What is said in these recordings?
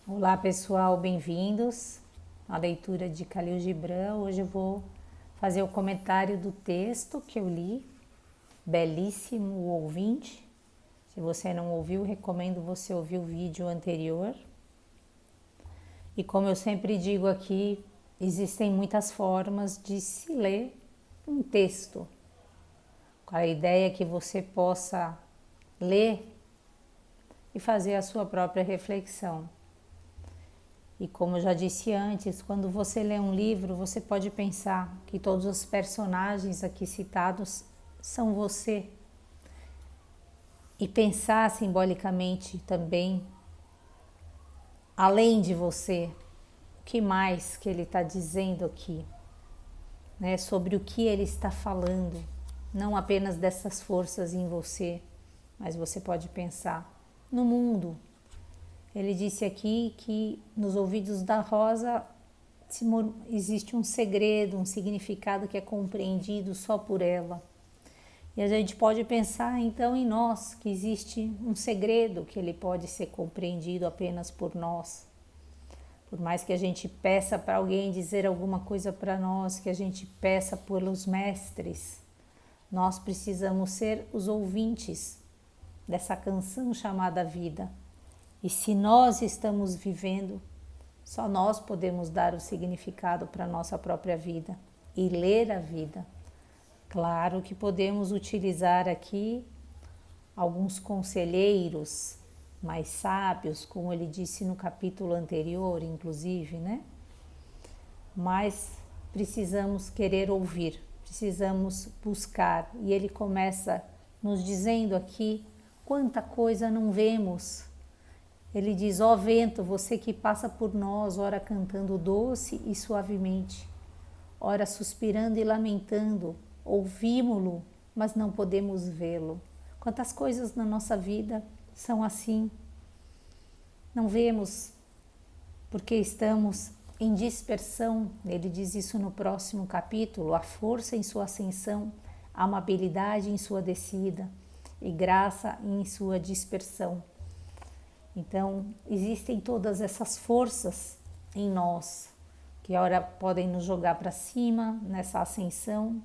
Olá pessoal, bem-vindos à leitura de Khalil Gibran. Hoje eu vou fazer o comentário do texto que eu li, belíssimo o ouvinte. Se você não ouviu, recomendo você ouvir o vídeo anterior. E como eu sempre digo aqui, existem muitas formas de se ler um texto. A ideia é que você possa ler e fazer a sua própria reflexão. E como eu já disse antes, quando você lê um livro, você pode pensar que todos os personagens aqui citados são você. E pensar simbolicamente também, além de você, o que mais que ele está dizendo aqui, né? Sobre o que ele está falando, não apenas dessas forças em você, mas você pode pensar no mundo. Ele disse aqui que nos ouvidos da rosa existe um segredo, um significado que é compreendido só por ela. E a gente pode pensar então em nós, que existe um segredo que ele pode ser compreendido apenas por nós. Por mais que a gente peça para alguém dizer alguma coisa para nós, que a gente peça pelos mestres, nós precisamos ser os ouvintes dessa canção chamada vida. E se nós estamos vivendo, só nós podemos dar o significado para a nossa própria vida e ler a vida. Claro que podemos utilizar aqui alguns conselheiros mais sábios, como ele disse no capítulo anterior, inclusive, né? Mas precisamos querer ouvir, precisamos buscar. E ele começa nos dizendo aqui quanta coisa não vemos. Ele diz: ó vento, você que passa por nós, ora cantando doce e suavemente, ora suspirando e lamentando, ouvimo-lo, mas não podemos vê-lo. Quantas coisas na nossa vida são assim. Não vemos porque estamos em dispersão. Ele diz isso no próximo capítulo: a força em sua ascensão, a amabilidade em sua descida e graça em sua dispersão. Então, existem todas essas forças em nós, que ora podem nos jogar para cima nessa ascensão,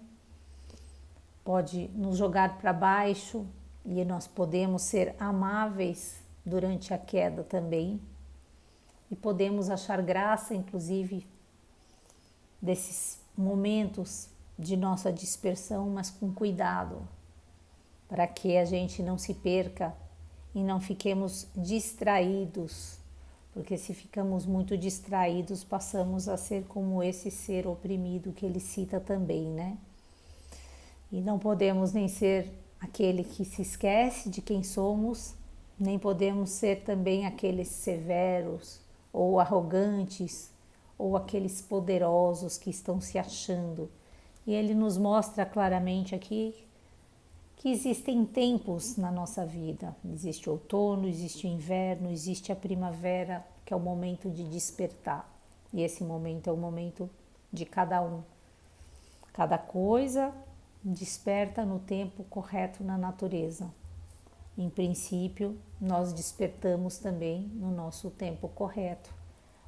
pode nos jogar para baixo, e nós podemos ser amáveis durante a queda também, e podemos achar graça, inclusive, desses momentos de nossa dispersão, mas com cuidado, para que a gente não se perca e não fiquemos distraídos, porque se ficamos muito distraídos, passamos a ser como esse ser oprimido que ele cita também, né? E não podemos nem ser aquele que se esquece de quem somos, nem podemos ser também aqueles severos ou arrogantes ou aqueles poderosos que estão se achando. E ele nos mostra claramente aqui que existem tempos na nossa vida. Existe o outono, existe o inverno, existe a primavera, que é o momento de despertar. E esse momento é o momento de cada um. Cada coisa desperta no tempo correto na natureza. Em princípio, nós despertamos também no nosso tempo correto.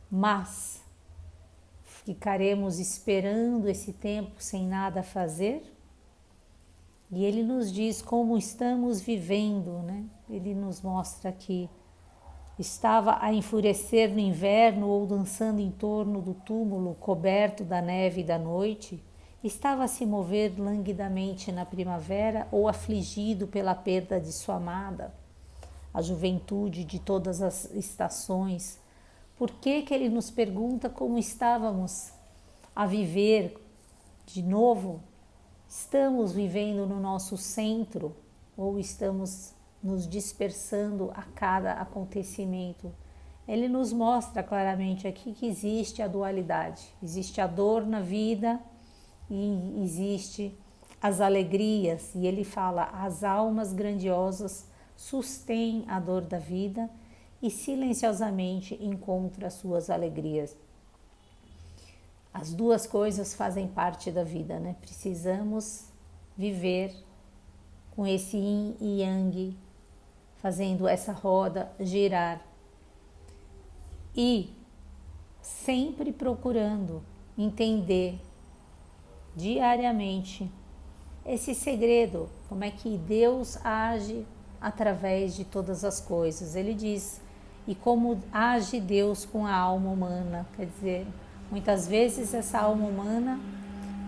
Mas ficaremos esperando esse tempo sem nada fazer? E ele nos diz como estamos vivendo, né? Ele nos mostra que estava a enfurecer no inverno ou dançando em torno do túmulo coberto da neve da noite, estava a se mover languidamente na primavera ou afligido pela perda de sua amada, a juventude de todas as estações. Por que ele nos pergunta como estávamos a viver de novo? Estamos vivendo no nosso centro ou estamos nos dispersando a cada acontecimento? Ele nos mostra claramente aqui que existe a dualidade, existe a dor na vida e existe as alegrias, e ele fala: as almas grandiosas sustêm a dor da vida e silenciosamente encontram as suas alegrias. As duas coisas fazem parte da vida, né? Precisamos viver com esse yin e yang, fazendo essa roda girar. e sempre procurando entender diariamente esse segredo, como é que Deus age através de todas as coisas. Ele diz, e como age Deus com a alma humana, quer dizer, muitas vezes essa alma humana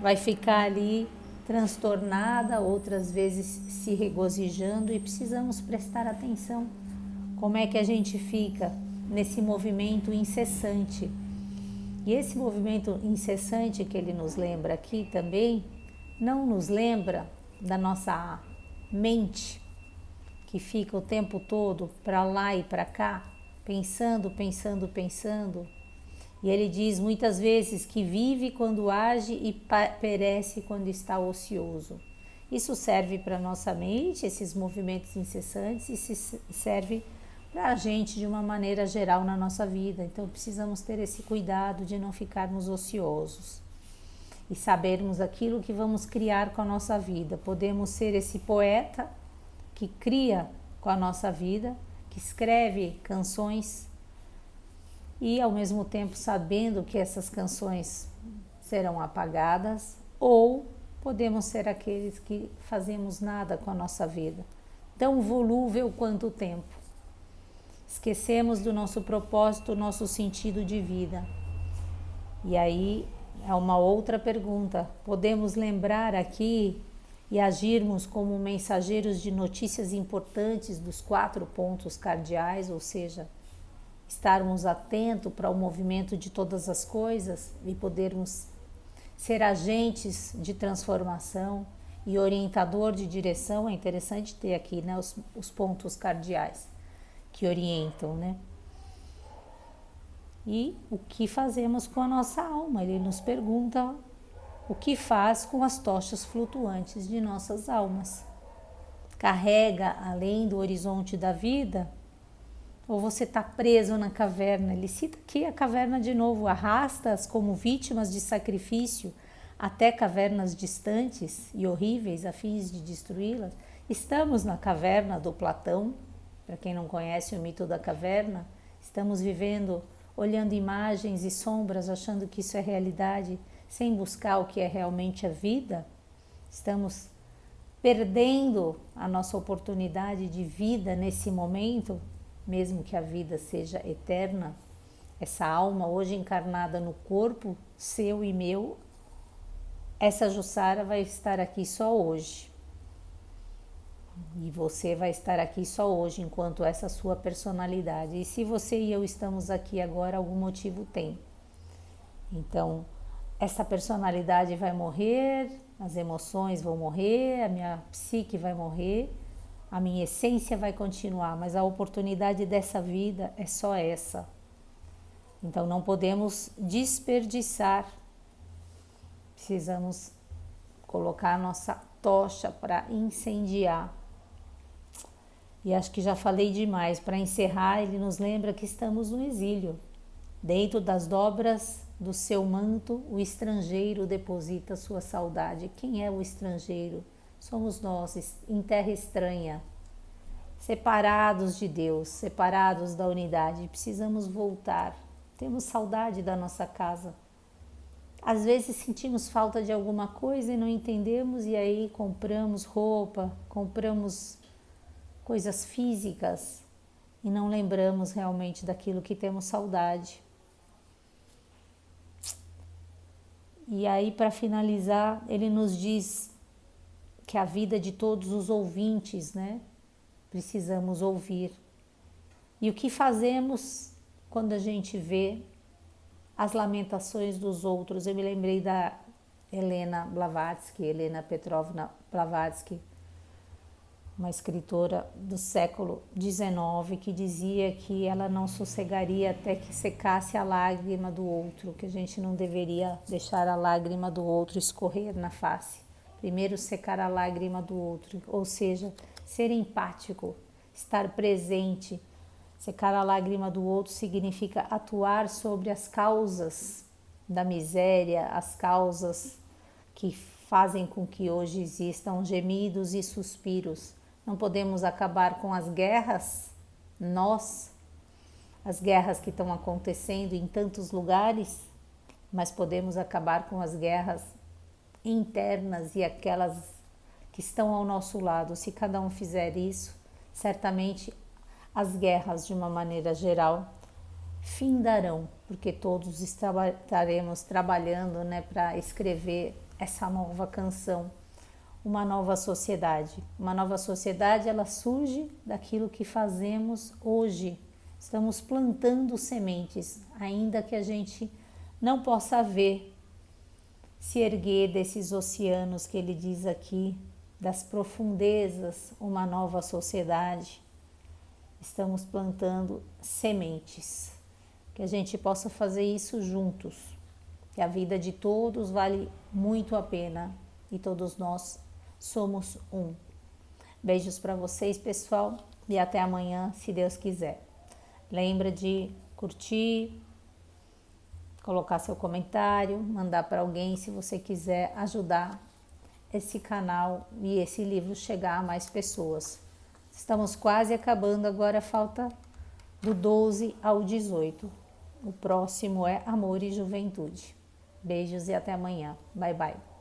vai ficar ali transtornada, outras vezes se regozijando, e precisamos prestar atenção como é que a gente fica nesse movimento incessante. E esse movimento incessante que ele nos lembra aqui também, não nos lembra da nossa mente, que fica o tempo todo para lá e para cá, pensando, pensando, pensando. E ele diz muitas vezes que vive quando age e perece quando está ocioso. Isso serve para a nossa mente, esses movimentos incessantes, e serve para a gente de uma maneira geral na nossa vida. Então precisamos ter esse cuidado de não ficarmos ociosos e sabermos aquilo que vamos criar com a nossa vida. Podemos ser esse poeta que cria com a nossa vida, que escreve canções e ao mesmo tempo sabendo que essas canções serão apagadas, ou podemos ser aqueles que fazemos nada com a nossa vida, tão volúvel quanto o tempo. Esquecemos do nosso propósito, nosso sentido de vida. E aí é uma outra pergunta. Podemos lembrar aqui e agirmos como mensageiros de notícias importantes dos 4 pontos cardeais, ou seja, estarmos atentos para o movimento de todas as coisas e podermos ser agentes de transformação e orientador de direção. É interessante ter aqui, né, os pontos cardeais que orientam, né? E o que fazemos com a nossa alma? Ele nos pergunta o que faz com as tochas flutuantes de nossas almas. Carrega além do horizonte da vida? Ou você está preso na caverna? Ele cita aqui a caverna de novo, arrasta-as como vítimas de sacrifício até cavernas distantes e horríveis a fim de destruí-las. Estamos na caverna do Platão, para quem não conhece o mito da caverna, estamos vivendo, olhando imagens e sombras, achando que isso é realidade, sem buscar o que é realmente a vida. Estamos perdendo a nossa oportunidade de vida nesse momento, mesmo que a vida seja eterna. Essa alma hoje encarnada no corpo seu e meu, essa Jussara vai estar aqui só hoje. E você vai estar aqui só hoje enquanto essa sua personalidade. E se você e eu estamos aqui agora, algum motivo tem. Então, essa personalidade vai morrer, as emoções vão morrer, a minha psique vai morrer, a minha essência vai continuar, mas a oportunidade dessa vida é só essa. Então não podemos desperdiçar. Precisamos colocar a nossa tocha para incendiar. E acho que já falei demais. Para encerrar, ele nos lembra que estamos no exílio. Dentro das dobras do seu manto, o estrangeiro deposita sua saudade. Quem é o estrangeiro? Somos nós, em terra estranha, separados de Deus, separados da unidade. Precisamos voltar. Temos saudade da nossa casa. Às vezes sentimos falta de alguma coisa e não entendemos, e aí compramos roupa, compramos coisas físicas e não lembramos realmente daquilo que temos saudade. E aí, para finalizar, ele nos diz que a vida de todos os ouvintes, né, precisamos ouvir. E o que fazemos quando a gente vê as lamentações dos outros? Eu me lembrei da Helena Petrovna Blavatsky, uma escritora do século XIX, que dizia que ela não sossegaria até que secasse a lágrima do outro, que a gente não deveria deixar a lágrima do outro escorrer na face. Primeiro secar a lágrima do outro, ou seja, ser empático, estar presente. Secar a lágrima do outro significa atuar sobre as causas da miséria, as causas que fazem com que hoje existam gemidos e suspiros. Não podemos acabar com as guerras, nós, as guerras que estão acontecendo em tantos lugares, mas podemos acabar com as guerras internas e aquelas que estão ao nosso lado. Se cada um fizer isso, certamente as guerras, de uma maneira geral, findarão, porque todos estaremos trabalhando, né, para escrever essa nova canção, uma nova sociedade. Uma nova sociedade, ela surge daquilo que fazemos hoje. Estamos plantando sementes, ainda que a gente não possa ver se erguer desses oceanos que ele diz aqui, das profundezas, uma nova sociedade. Estamos plantando sementes, que a gente possa fazer isso juntos, que a vida de todos vale muito a pena e todos nós somos um. Beijos para vocês, pessoal, e até amanhã, se Deus quiser. Lembra de curtir, colocar seu comentário, mandar para alguém se você quiser ajudar esse canal e esse livro chegar a mais pessoas. Estamos quase acabando, agora falta do 12 ao 18. O próximo é Amor e Juventude. Beijos e até amanhã. Bye, bye.